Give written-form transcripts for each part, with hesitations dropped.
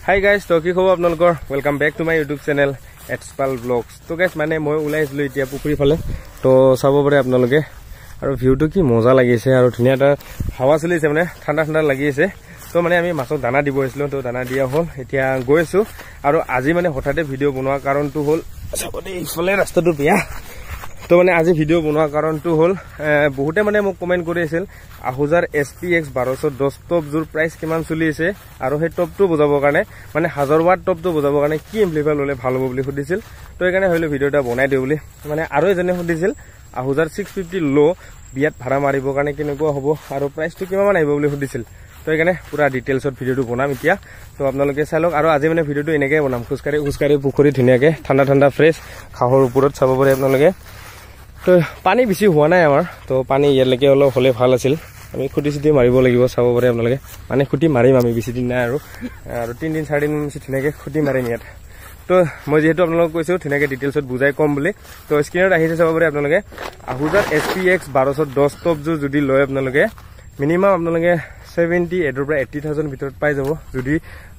Hi guys, to ki khobo apnalokor welcome back to my YouTube channel Etspal Vlogs. To guys mane moi ulaislu etia pukuri phale to sabo pare apnaloke aru view to ki moza lagise aru dhunia ta hawa chulise mane thanda thanda lagise to mane ami masok dana dibo islo to dana dia hol etia goisu aru aji mane hotate video bonwa karon tu hol sabode ifale rasta tu biya to mane aji video bonwa karon tu hol বহুতে মানে মোক comment কৰিছিল আহুজাৰ SPX 1210 top জুৰ price কিমান চলিছে আৰু হে টপটো বুজাবৰ কাৰণে মানে 1000 ওয়াট টপটো বুজাবৰ কাৰণে কি এম্প্লিফায়াৰ ললে ভাল হ'ব বুলি সুধিছিল তো একাৰণে হইলো ভিডিওটা বনাই দিও বুলি মানে আৰু এজনে সুধিছিল আহুজাৰ 650 লো বিয়াত ভাড়া মাৰিবৰ কাৰণে কেনেকুৱা হ'ব আৰু প্ৰাইসটো কিমান আহিব বুলি সুধিছিল তো একাৰণে পুৰা ডিটেইলছত ভিডিওটো বনাম এতিয়া তো আপোনালোকে চাই লওক আৰু আজি মানে ভিডিওটো এনেকৈ বনাম খুস্কাৰি পুখুৰী ধুনিয়াকে ঠাণ্ডা ঠাণ্ডা ফ্ৰেছ খাহৰ ওপৰত চাব পাৰে আপোনালোকে তো পানী বেছি হোৱা নাই আমাৰ তো পানী ইয়ালৈকে অলপ হলে ভাল আছিল আমি খুটি সিটি মাৰিব লাগিব চাব পাৰে আপোনালোকে মানে খুটি মাৰিম আমি বেছি দিন নাই আৰু 3 দিন 4 দিন ধুনিয়াকে খুটি মাৰিম ইয়াত তো মই যেহেতু আপোনালোকক কৈছো ধুনিয়াকে ডিটেইলছত বুজাই কম বুলি তো স্ক্ৰিনত আহিছে চাব পাৰে আপোনালোকে আহুজাৰ SPX 1210 টপ জু যদি লয় আপোনালোকে মিনিমাম আপোনালোকে 70 এডৰ পৰা 80000 ভিতৰত পাই যাব যদি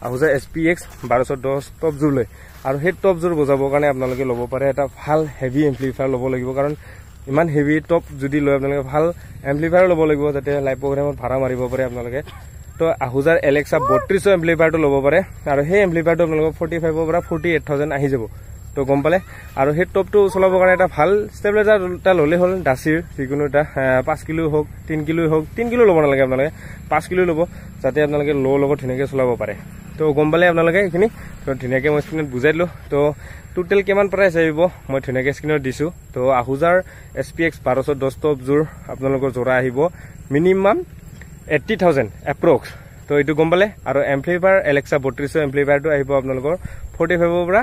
আহুজাৰ SPX 1210 টপ জু লয় আৰু হে টপ জুৰ বজাবৰ কাৰণে আপোনালোকে ল'ব পাৰে এটা ভাল হেভি এম্প্লিফায়াৰ ল'ব লাগিব কাৰণ ইমান হেভি টপ যদি লয় আপোনালোকে ভাল এম্প্লিফায়াৰ ল'ব লাগিব যাতে লাইভ প্ৰগ্ৰামত ভাড়া মাৰিব পাৰে আপোনালোকে তো আহুজাৰ Alexa 3200 এম্প্লিফায়াৰটো ল'ব পাৰে আৰু হে এম্প্লিফায়াৰটো আপোনালোকে 45 ৰ পৰা 48000 আহি যাব তো গম পালে আৰু হে টপটো চলাবৰ কাৰণে এটা ভাল ষ্টেবিলাইজাৰ এটা ল'লে হ'ল ডাসিৰ যিকোনো এটা 5 কিলো হোক 3 কিলো হোক 3 কিলো ল'ব নালাগে আপোনালোকে 5 কিলো ল'ব যাতে আপোনালোকে লো লগত ধুনিয়াকে চলাব পাৰে তো গম পালে আপোনালোকে এখিনি তো ধুনিয়াকে মই স্ক্ৰিনত বুজাই দিলো তো টোটাল কিমান প্ৰাইস আহিব মই ধুনিয়াকে স্ক্ৰিনত দিছো তো আহুজাৰ SPX 1210 টপ জুৰ আপোনালোকৰ জোৰা আহিব মিনিমাম 80000 এপ্ৰক্স তো এটো গম পালে আৰু এম্প্লিফায়াৰ Alexa 3200 এম্প্লিফায়াৰটো আহিব আপোনালোকৰ 45 ৰ পৰা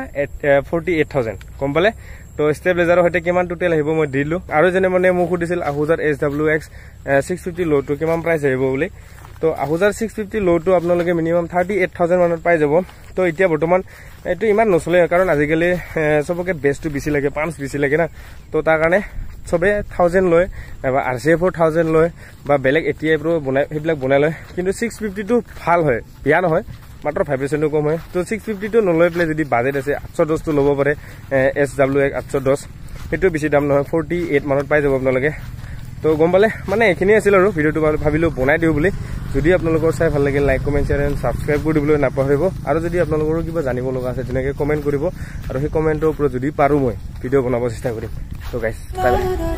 48000 গম পালে তো ষ্টেবিলাইজাৰৰ হতে কিমান টোটাল আহিব মই দিলো আৰু জনে মানে মোক সুধিছিল আহুজাৰ SWX 650 লোটো কিমান প্ৰাইস আহিব বুলি তো আহুজাৰ 650 লোটো আপোনালোকে মিনিমাম 38000 মানত পাই যাব তো এতিয়া বৰ্তমান এটো ইমান নচলে কাৰণ আজিকালি সবকে বেস্টটো বেছি লাগে পাঁচ বেছি লাগে না তো তাৰ কাৰণে সবে 1000 লয় বা RCF 1000 লয় বা বেলেগ ATI Pro বনাই হেবিলাক বনাই লয় কিন্তু 650 টো ভাল হয় বিয়া নহয় মাত্ৰ ভাইব্ৰেচনটো কম হয় তো 650 টো নলয় প্লে যদি বাজেট আছে 810 টো ল'ব পাৰে SWX 810 হেতু বেছি দাম নহয় 48 মানত পাই যাব আপোনালোকে তো গম পালে মানে এখিনি আছিল আৰু ভিডিওটো ভাবিলো বনাই দিও বুলি যদি আপোনালোকৰ চাই ভাল লাগে like comment share and subscribe কৰি দিবলৈ নাপাহৰিব আৰু যদি আপোনালোকৰ কিবা জানিব লগা আছে তেনেকৈ কমেন্ট কৰিব আৰু সেই কমেন্টৰ ওপৰত যদি পাৰো মই ভিডিও বনাব চেষ্টা কৰিম তো গাইস বাই বাই